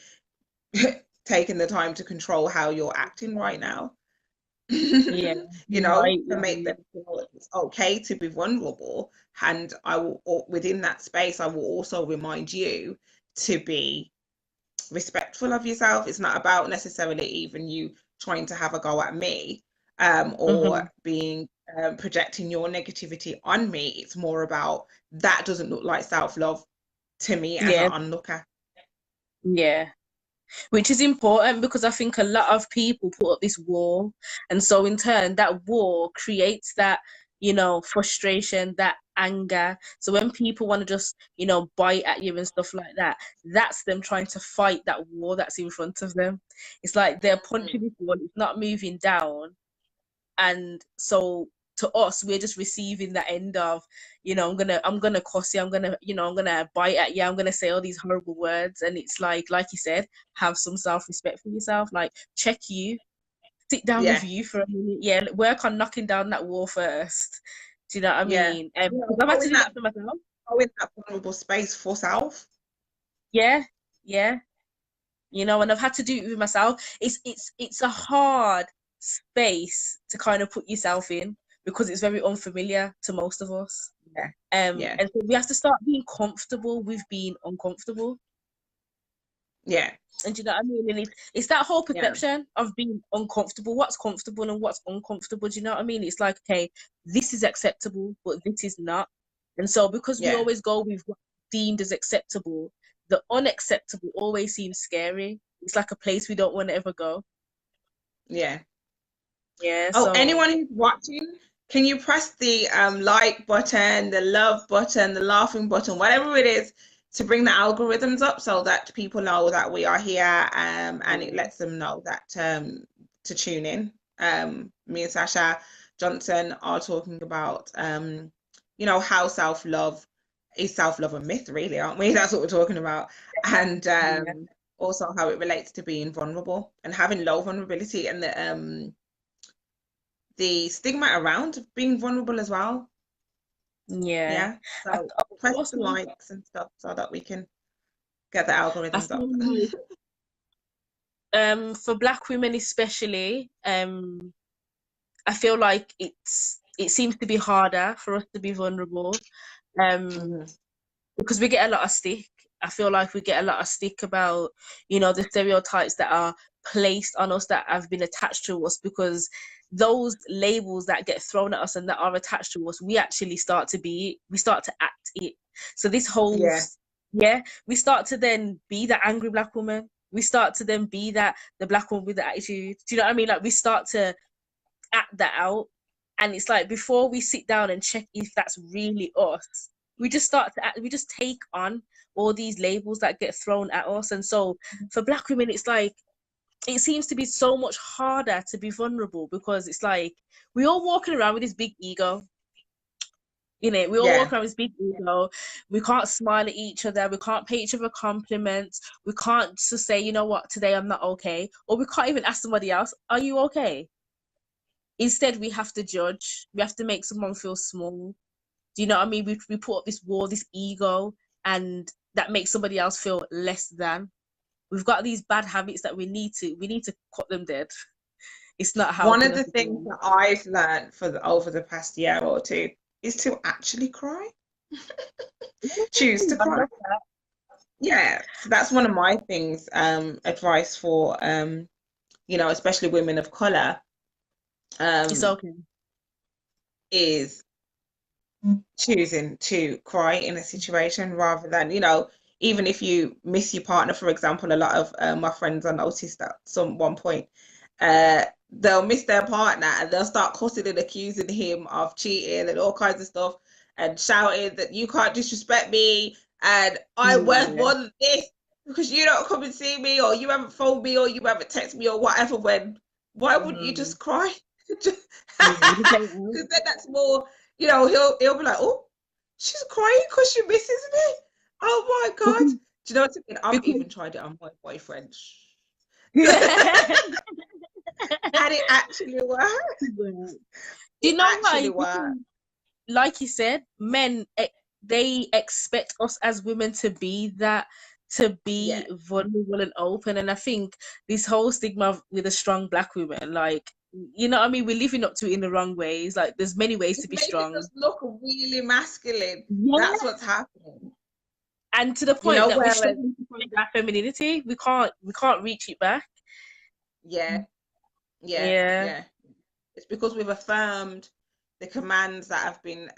Speaker 1: taking the time to control how you're acting right now.
Speaker 2: Yeah,
Speaker 1: You
Speaker 2: you're
Speaker 1: know,
Speaker 2: right.
Speaker 1: to
Speaker 2: You're
Speaker 1: make them
Speaker 2: right.
Speaker 1: feel it's okay to be vulnerable. And I will, within that space, I will also remind you to be respectful of yourself. It's not about necessarily even you trying to have a go at me, or
Speaker 2: Hmm.
Speaker 1: being projecting your negativity on me. It's more about that doesn't look like self-love to me as an
Speaker 2: Yeah,
Speaker 1: onlooker.
Speaker 2: yeah. Which is important because I think a lot of people put up this wall, and so in turn, that wall creates that, frustration, that anger. So when people want to just, bite at you and stuff like that, that's them trying to fight that wall that's in front of them. It's like they're punching
Speaker 1: Mm.
Speaker 2: this wall, it's not moving down, and so to us we're just receiving the end of, I'm gonna cuss you, I'm gonna bite at you, I'm gonna say all these horrible words. And it's like you said, have some self-respect for yourself. Like, check you, sit down with
Speaker 1: Yeah,
Speaker 2: you for a minute, yeah, work on knocking down that wall first. Do you know what I
Speaker 1: yeah.
Speaker 2: mean?
Speaker 1: You
Speaker 2: Because
Speaker 1: know,
Speaker 2: I've had to do that for myself.
Speaker 1: go in that vulnerable space for self.
Speaker 2: Yeah, yeah. And I've had to do it with myself. It's a hard space to kind of put yourself in because it's very unfamiliar to most of us.
Speaker 1: Yeah, yeah,
Speaker 2: And so we have to start being comfortable with being uncomfortable.
Speaker 1: yeah,
Speaker 2: And do you know what I mean? And it's that whole
Speaker 1: yeah,
Speaker 2: perception of being uncomfortable. What's comfortable and what's uncomfortable? Do you know what I mean? It's like, okay, this is acceptable, but this is not. And so because we
Speaker 1: yeah,
Speaker 2: always go with what's deemed as acceptable, the unacceptable always seems scary. It's like a place we don't want to ever go.
Speaker 1: yeah.
Speaker 2: Yeah,
Speaker 1: Oh,
Speaker 2: so
Speaker 1: anyone who's watching, can you press the like button, the love button, the laughing button, whatever it is, to bring the algorithms up so that people know that we are here, and it lets them know that to tune in. Me and Sasha Johnson are talking about you know, how self-love is self-love a myth, really, aren't we? That's what we're talking about. And
Speaker 2: yeah,
Speaker 1: also how it relates to being vulnerable and having low vulnerability, and the stigma around being vulnerable as well.
Speaker 2: yeah.
Speaker 1: Yeah.
Speaker 2: I,
Speaker 1: So
Speaker 2: I
Speaker 1: press the
Speaker 2: also
Speaker 1: likes and stuff so that we can get the
Speaker 2: I
Speaker 1: algorithms
Speaker 2: feel
Speaker 1: up.
Speaker 2: like for Black women especially, I feel like it seems to be harder for us to be vulnerable. Um
Speaker 1: Mhm.
Speaker 2: because we get a lot of stick. I feel like we get a lot of stick about, the stereotypes that are placed on us, that have been attached to us, because those labels that get thrown at us and that are attached to us, we start to act it. So this whole,
Speaker 1: Yeah,
Speaker 2: yeah, we start to then be the angry Black woman. We start to then be the Black woman with the attitude. Do you know what I mean? Like, we start to act that out. And it's like, before we sit down and check if that's really us, we just start to act, we just take on all these labels that get thrown at us. And so for Black women, it's like, it seems to be so much harder to be vulnerable because it's like we all walking around with this big ego. We all
Speaker 1: yeah.
Speaker 2: walk around with this big ego. We can't smile at each other. We can't pay each other compliments. We can't just say, you know what, today I'm not okay. Or we can't even ask somebody else, are you okay? Instead, we have to judge. We have to make someone feel small. Do you know what I mean? We put up this wall, this ego, and that makes somebody else feel less than. We've got these bad habits that we need to cut them dead. It's not
Speaker 1: One
Speaker 2: helping
Speaker 1: of
Speaker 2: us
Speaker 1: the
Speaker 2: at
Speaker 1: things
Speaker 2: all.
Speaker 1: that I've learned over the past year or two is to actually cry. Choose to
Speaker 2: I
Speaker 1: cry.
Speaker 2: love that.
Speaker 1: Yeah. So that's one of my things, advice for you know, especially women of color,
Speaker 2: It's
Speaker 1: um,
Speaker 2: okay.
Speaker 1: is choosing to cry in a situation rather than, you know, even if you miss your partner, for example. A lot of my friends, I noticed at some one point, they'll miss their partner and they'll start cussing and accusing him of cheating and all kinds of stuff, and shouting that you can't disrespect me and I worth
Speaker 2: Yeah.
Speaker 1: more than this because you don't come and see me, or you haven't phoned me, or you haven't texted me, or whatever. When why wouldn't you
Speaker 2: Mm.
Speaker 1: just cry?
Speaker 2: Yeah. You take it out.
Speaker 1: Because then that's more, you know, he'll be like, oh, she's crying because she misses me. Oh my God. Do you know what's again? I've
Speaker 2: Because
Speaker 1: even tried it on my boyfriend. And it actually worked.
Speaker 2: do you
Speaker 1: It
Speaker 2: know
Speaker 1: actually
Speaker 2: why?
Speaker 1: worked.
Speaker 2: Like you said, men they expect us as women to be that, to
Speaker 1: Yeah.
Speaker 2: be vulnerable and open. And I think this whole stigma with a strong black woman, like, you know what I mean, we're living up to it in the wrong ways. Like there's many ways to
Speaker 1: It's
Speaker 2: be
Speaker 1: making
Speaker 2: strong.
Speaker 1: us look really masculine. That's
Speaker 2: Yeah.
Speaker 1: what's happening.
Speaker 2: And to the
Speaker 1: You
Speaker 2: point
Speaker 1: know,
Speaker 2: that we're
Speaker 1: whereas,
Speaker 2: struggling to find our femininity. We can't reach it back.
Speaker 1: yeah, yeah,
Speaker 2: Yeah.
Speaker 1: yeah. It's because we've affirmed the commands that have been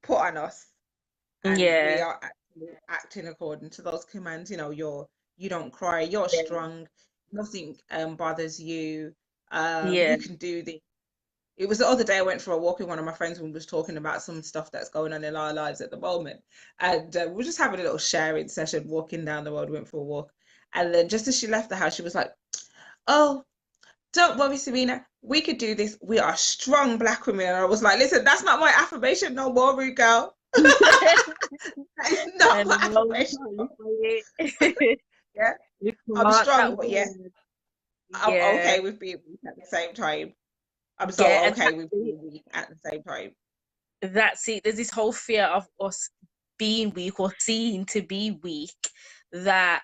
Speaker 1: put on us, and we
Speaker 2: Yeah.
Speaker 1: are actually acting according to those commands. You don't cry, you're strong, nothing bothers you.
Speaker 2: Yeah.
Speaker 1: You can do this. It was the other day I went for a walk with one of my friends and we was talking about some stuff that's going on in our lives at the moment. And we were just having a little sharing session, walking down the road, went for a walk. And then just as she left the house, she was like, "Oh, don't worry, Serena. We could do this. We are strong black women." And I was like, "Listen, that's not my affirmation no more, Ruth girl." That is not
Speaker 2: And
Speaker 1: my
Speaker 2: now we
Speaker 1: affirmation.
Speaker 2: can't say it.
Speaker 1: Yeah.
Speaker 2: We
Speaker 1: I'm
Speaker 2: can't
Speaker 1: strong,
Speaker 2: that
Speaker 1: but yes,
Speaker 2: word.
Speaker 1: I'm
Speaker 2: Yeah.
Speaker 1: okay with being weak at the same time. I'm
Speaker 2: Yeah,
Speaker 1: so
Speaker 2: and
Speaker 1: okay with being weak at the same time.
Speaker 2: that's it. There's this whole fear of us being weak or seen to be weak, that,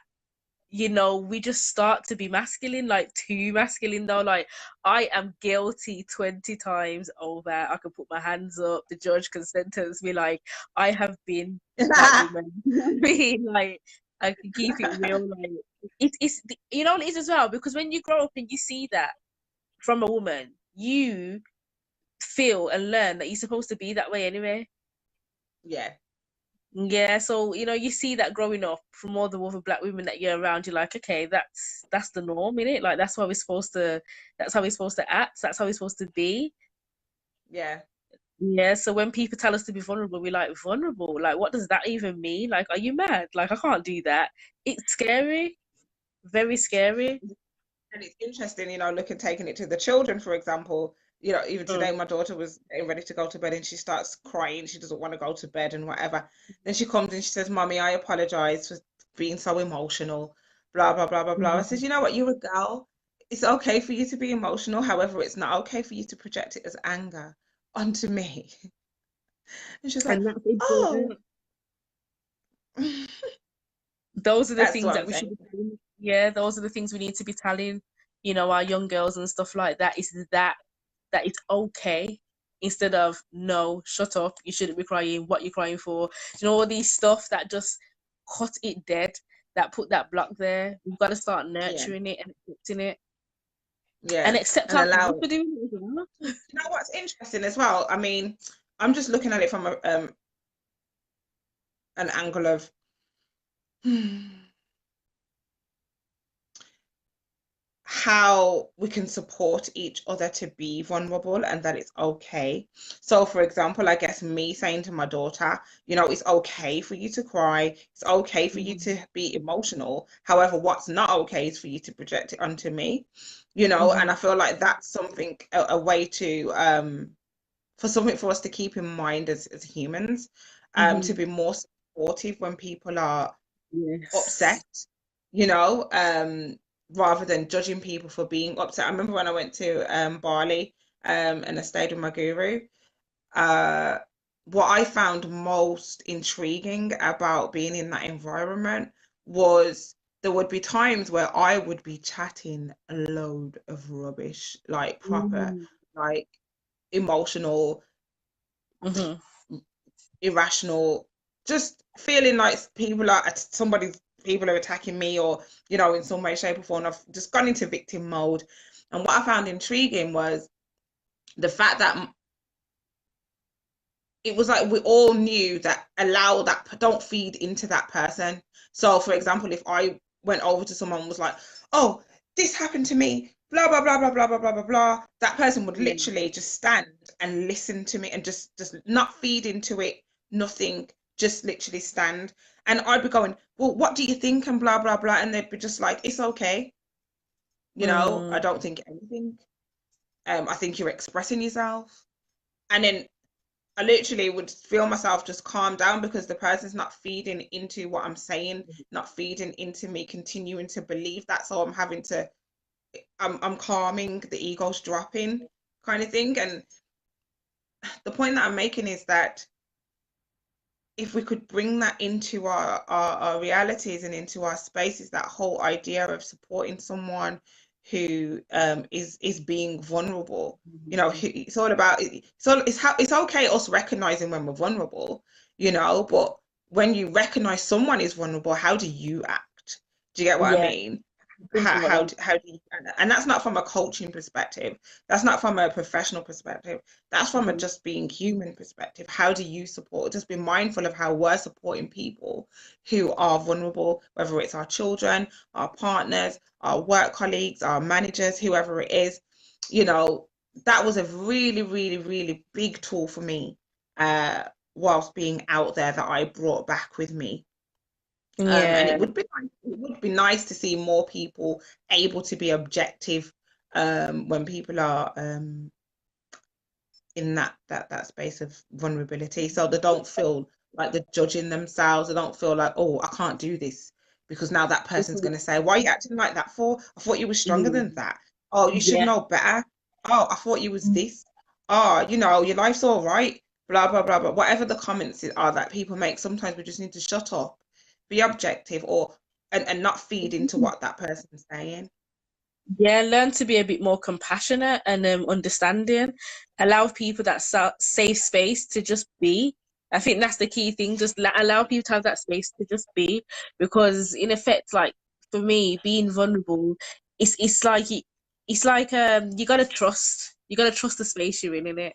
Speaker 2: we just start to be masculine, like too masculine though. Like I am guilty 20 times over. I can put my hands up, the judge can sentence me. Like I have been that woman. Being like, I can keep it real. Like it's what it is as well, because when you grow up and you see that from a woman, you feel and learn that you're supposed to be that way anyway.
Speaker 1: Yeah.
Speaker 2: Yeah, so you see that growing up from all the other black women that you're around, you're like, okay, that's the norm, innit? Like that's how we're supposed to act, that's how we're supposed to be.
Speaker 1: Yeah.
Speaker 2: Yeah, so when people tell us to be vulnerable, we're like, vulnerable? Like, what does that even mean? Like, are you mad? Like, I can't do that. It's scary, very scary.
Speaker 1: And it's interesting, taking it to the children, for example. Even today,
Speaker 2: Mm.
Speaker 1: my daughter was getting ready to go to bed and she starts crying. She doesn't want to go to bed and whatever. Then she comes and she says, "Mommy, I apologize for being so emotional, blah, blah, blah, blah, blah." I said, "You know what? You're a girl. It's okay for you to be emotional. However, it's not okay for you to project it as anger onto me." And she's like,
Speaker 2: And that's
Speaker 1: "Oh."
Speaker 2: important. Those are the
Speaker 1: That's
Speaker 2: things
Speaker 1: what
Speaker 2: that
Speaker 1: I'm
Speaker 2: we should
Speaker 1: saying.
Speaker 2: be doing. Yeah, those are the things we need to be telling, our young girls and stuff like that. Is that it's okay, instead of, no, shut up, you shouldn't be crying, what you're crying for. All these stuff that just cut it dead, that put that block there. We've got to start
Speaker 1: Yeah.
Speaker 2: nurturing it and accepting it, and
Speaker 1: Yeah.
Speaker 2: accept
Speaker 1: And allow
Speaker 2: ourselves
Speaker 1: it.
Speaker 2: for doing it as well.
Speaker 1: You know what's interesting as well? I mean, I'm just looking at it from an angle of how we can support each other to be vulnerable and that it's okay. So, for example, I guess me saying to my daughter, it's okay for you to cry, it's okay for you
Speaker 2: Mhm.
Speaker 1: to be emotional. However, what's not okay is for you to project it onto me, and I
Speaker 2: Mhm.
Speaker 1: feel like that's something, a way to, for something for us to keep in mind as humans, to
Speaker 2: Mhm.
Speaker 1: be more supportive when people are upset,
Speaker 2: Yes.
Speaker 1: you know, um, rather than judging people for being upset. I remember when I went to Bali, and I stayed with my guru. Uh, what I found most intriguing about being in that environment was there would be times where I would be chatting a load of rubbish, like proper,
Speaker 2: Mhm.
Speaker 1: like emotional,
Speaker 2: Mhm.
Speaker 1: irrational, just feeling like people are attacking me, or in some way, shape, or form. I've just gone into victim mode. And what I found intriguing was the fact that it was like we all knew that, allow that, don't feed into that person. So, for example, if I went over to someone and was like, "Oh, this happened to me, blah blah blah blah blah blah blah blah blah," that person would
Speaker 2: Mhm.
Speaker 1: literally just stand and listen to me and just not feed into it, nothing, just literally stand. And I'd be going, "Well, what do you think?" and blah blah blah, and they'd be just like, "It's okay, I don't think anything. I think you're expressing yourself." And then I literally would feel myself just calm down because the person's not feeding into what I'm saying, not feeding into me continuing to believe that. So I'm having to, I'm calming, the ego's dropping kind of thing. And the point that I'm making is that if we could bring that into our realities and into our spaces, that whole idea of supporting someone who is being vulnerable, it's all about it's okay us recognizing when we're vulnerable, but when you recognize someone is vulnerable, how do you act? Do you get what I
Speaker 2: Yeah,
Speaker 1: mean?
Speaker 2: think about
Speaker 1: How do you, and that's not from a coaching perspective, that's not from a professional perspective, that's from a
Speaker 2: that.
Speaker 1: just being human perspective. How do you support? Just be mindful of how we're supporting people who are vulnerable, whether it's our children, our partners, our work colleagues, our managers, whoever it is. You know, that was a really, really, really big tool for me uh, whilst being out there that I brought back with me. And
Speaker 2: Yeah.
Speaker 1: it would be nice to see more people able to be objective when people are in that space of vulnerability, so they don't feel like they're judging themselves. They don't feel like, oh, I can't do this because now that person's going to say, why are you acting like that for? I thought you were stronger than that. Oh, you should
Speaker 2: Yeah.
Speaker 1: know better. Oh, I thought you was this. Oh, your life's all right. Blah blah blah blah. Whatever the comments are that people make, sometimes we just need to shut up, be objective, or and not feed into what that person's saying.
Speaker 2: Yeah, learn to be a bit more compassionate and understanding. Allow people that safe space to just be. I think that's the key thing. Just allow people to have that space to just be, because in effect, like for me, being vulnerable, it's like you gotta trust. You gotta trust the space you're in it.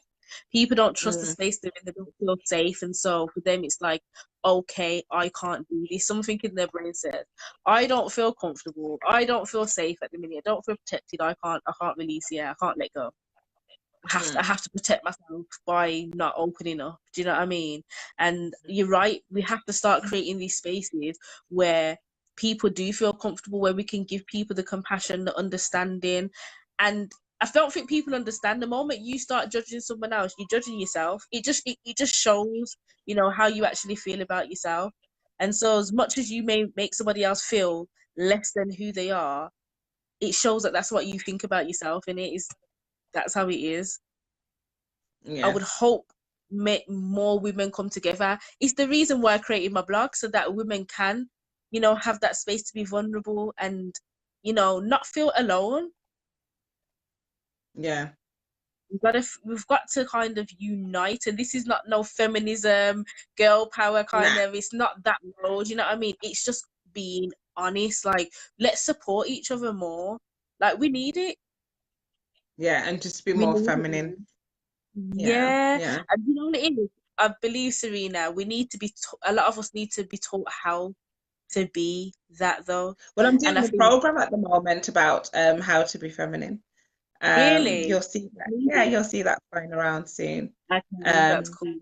Speaker 2: People don't trust the
Speaker 1: Mm,
Speaker 2: space they're in. They don't feel safe, and so for them, it's like, okay, I can't do this. Something in their brain says, I don't feel comfortable. I don't feel safe at the minute. I don't feel protected. I can't release it. I can't let go. I
Speaker 1: mm,
Speaker 2: have to protect myself by not opening up. Do you know what I mean? And you're right. We have to start creating these spaces where people do feel comfortable, where we can give people the compassion, the understanding. And I don't think people understand the moment you start judging someone else, you're judging yourself. It just shows, how you actually feel about yourself. And so as much as you may make somebody else feel less than who they are, it shows that that's what you think about yourself, and that's how it is. I
Speaker 1: yeah.
Speaker 2: would hope more women come together. It's the reason why I created my blog, so that women can, have that space to be vulnerable and, not feel alone.
Speaker 1: Yeah.
Speaker 2: We've got to kind of unite, and this is not no feminism, girl power kind
Speaker 1: Nah.
Speaker 2: of. It's not that road, you know what I mean? It's just being honest. Like, let's support each other more. Like, we need it.
Speaker 1: Yeah, and just be
Speaker 2: We
Speaker 1: more
Speaker 2: need it
Speaker 1: feminine.
Speaker 2: more.
Speaker 1: Yeah,
Speaker 2: Yeah,
Speaker 1: yeah,
Speaker 2: and you know what it is? I believe, Serena, we need to be a lot of us need to be taught how to be that though.
Speaker 1: well, I'm
Speaker 2: And
Speaker 1: doing
Speaker 2: I
Speaker 1: a
Speaker 2: think,
Speaker 1: program at the moment about how to be feminine.
Speaker 2: really,
Speaker 1: You'll see that. Yeah,
Speaker 2: really,
Speaker 1: you'll see that flying around soon.
Speaker 2: okay, that's
Speaker 1: Um,
Speaker 2: cool.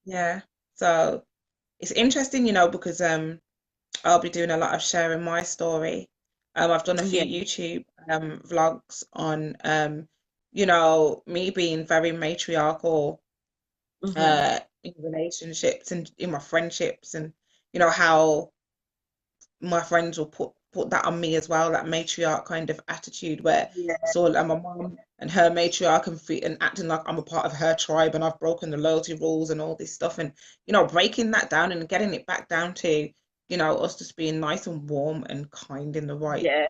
Speaker 1: yeah. So it's interesting, because I'll be doing a lot of sharing my story. I've done a few
Speaker 2: Yeah.
Speaker 1: YouTube vlogs on me being very matriarchal
Speaker 2: Hmm.
Speaker 1: in relationships and in my friendships, and how my friends will put that on me as well, that matriarch kind of attitude where
Speaker 2: Yeah,
Speaker 1: it's all I'm a mom and her matriarch and acting like I'm a part of her tribe and I've broken the loyalty rules and all this stuff, and breaking that down and getting it back down to us just being nice and warm and kind in the right
Speaker 2: yeah,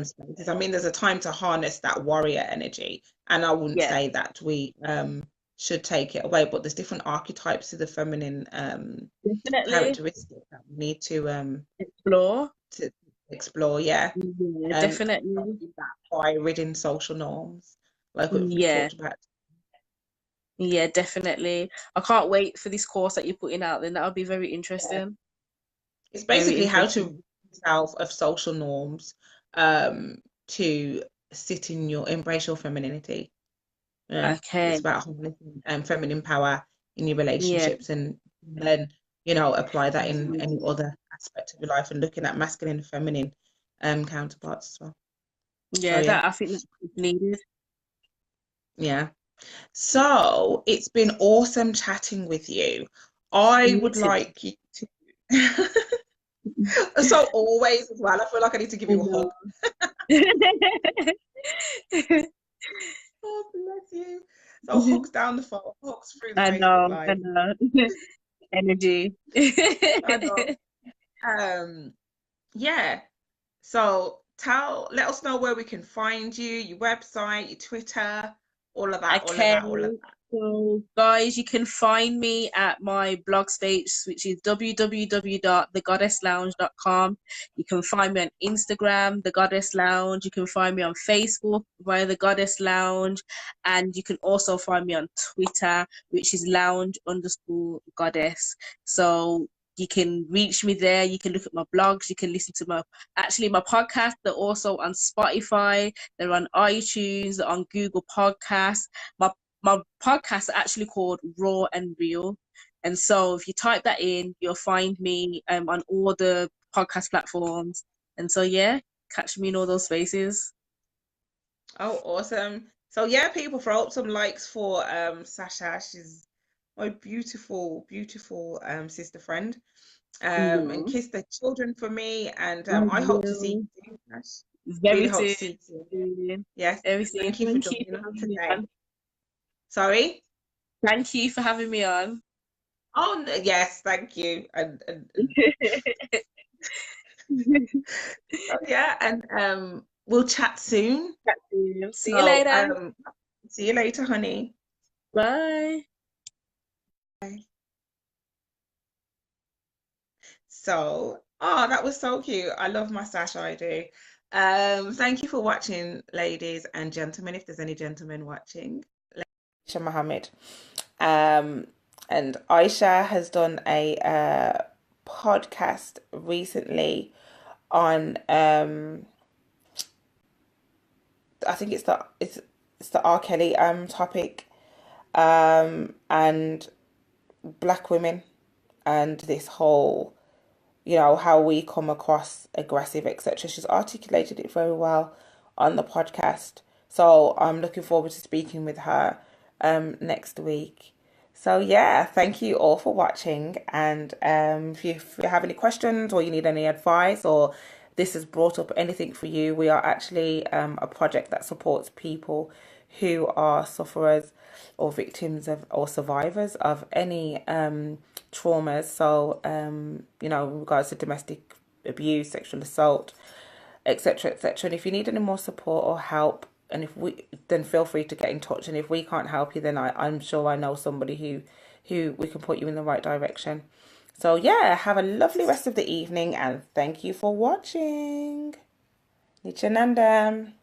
Speaker 1: spaces. I mean, there's a time to harness that warrior energy, and I wouldn't
Speaker 2: yeah,
Speaker 1: say that we should take it away, but there's different archetypes of the feminine
Speaker 2: definitely
Speaker 1: characteristics that we need
Speaker 2: explore.
Speaker 1: to explore, yeah.
Speaker 2: Yeah,
Speaker 1: Not
Speaker 2: definitely.
Speaker 1: be that ridden social norms, like we've
Speaker 2: Yeah,
Speaker 1: talked about.
Speaker 2: yeah, definitely. I can't wait for this course that you're putting out. Then that'll be very
Speaker 1: Yeah.
Speaker 2: interesting.
Speaker 1: It's
Speaker 2: Very
Speaker 1: basically how to rid
Speaker 2: interesting.
Speaker 1: yourself of social norms, um, to sit in your embrace your femininity. Yeah. It's
Speaker 2: Okay.
Speaker 1: about harnessing feminine power in your
Speaker 2: Yeah.
Speaker 1: relationships, and then, apply that in any other aspect of your life, and looking at masculine and feminine counterparts as well. So
Speaker 2: Yeah,
Speaker 1: yeah.
Speaker 2: that I think that's needed.
Speaker 1: Yeah. So it's been awesome chatting with you. I
Speaker 2: You
Speaker 1: would
Speaker 2: too.
Speaker 1: like you to. So always as well, I feel like I need to give
Speaker 2: I
Speaker 1: you a
Speaker 2: know.
Speaker 1: hug. Oh, bless you. So hugs down the phone, hugs through the Facebook
Speaker 2: I
Speaker 1: Live.
Speaker 2: know. Energy.
Speaker 1: I know. Um, yeah. So let us know where we can find you, your website, your Twitter, all of that, all of
Speaker 2: Okay,
Speaker 1: that, all of that.
Speaker 2: so guys, you can find me at my blog space, which is www.thegoddesslounge.com. You can find me on Instagram, The Goddess Lounge. You can find me on Facebook via The Goddess Lounge. And you can also find me on Twitter, which is lounge_goddess. So you can reach me there. You can look at my blogs. You can listen to my podcast. They're also on Spotify. They're on iTunes, they're on Google Podcasts. My podcast are actually called Raw and Real. And so if you type that in, you'll find me on all the podcast platforms. And so yeah, catch me in all those spaces.
Speaker 1: Oh, awesome. So yeah, people throw up some likes for Sasha. She's my beautiful, beautiful sister friend. And
Speaker 2: Mm-hmm.
Speaker 1: kiss the children for me. And
Speaker 2: I
Speaker 1: I hope to see
Speaker 2: will
Speaker 1: you soon, Ash. Really
Speaker 2: very
Speaker 1: hope to
Speaker 2: soon.
Speaker 1: see you soon.
Speaker 2: Soon.
Speaker 1: Yes.
Speaker 2: Very soon.
Speaker 1: Thank you for
Speaker 2: Thank you
Speaker 1: joining
Speaker 2: for
Speaker 1: us
Speaker 2: having me
Speaker 1: today.
Speaker 2: on.
Speaker 1: Sorry?
Speaker 2: Thank you for having me on.
Speaker 1: Oh, yes, thank you. And oh, yeah, and we'll chat soon.
Speaker 2: Chat soon. See you
Speaker 1: So
Speaker 2: later.
Speaker 1: see you later, honey.
Speaker 2: Bye.
Speaker 1: Bye. So, oh, that was so cute. I love my sash, I do. Thank you for watching, ladies and gentlemen, if there's any gentlemen watching. Aisha Mohammed. Um, and Aisha has done a podcast recently on I think it's the R. Kelly topic and black women and this whole how we come across aggressive, etc. She's articulated it very well on the podcast. So I'm looking forward to speaking with her next week. So yeah, thank you all for watching. And if you have any questions or you need any advice or this has brought up anything for you, we are actually a project that supports people who are sufferers or victims of or survivors of any traumas. So, in regards to domestic abuse, sexual assault, etc., etc. And if you need any more support or help, and if we then feel free to get in touch. And if we can't help you, then I'm sure I know somebody who we can put you in the right direction. So yeah, have a lovely rest of the evening and thank you for watching. Nichanandam.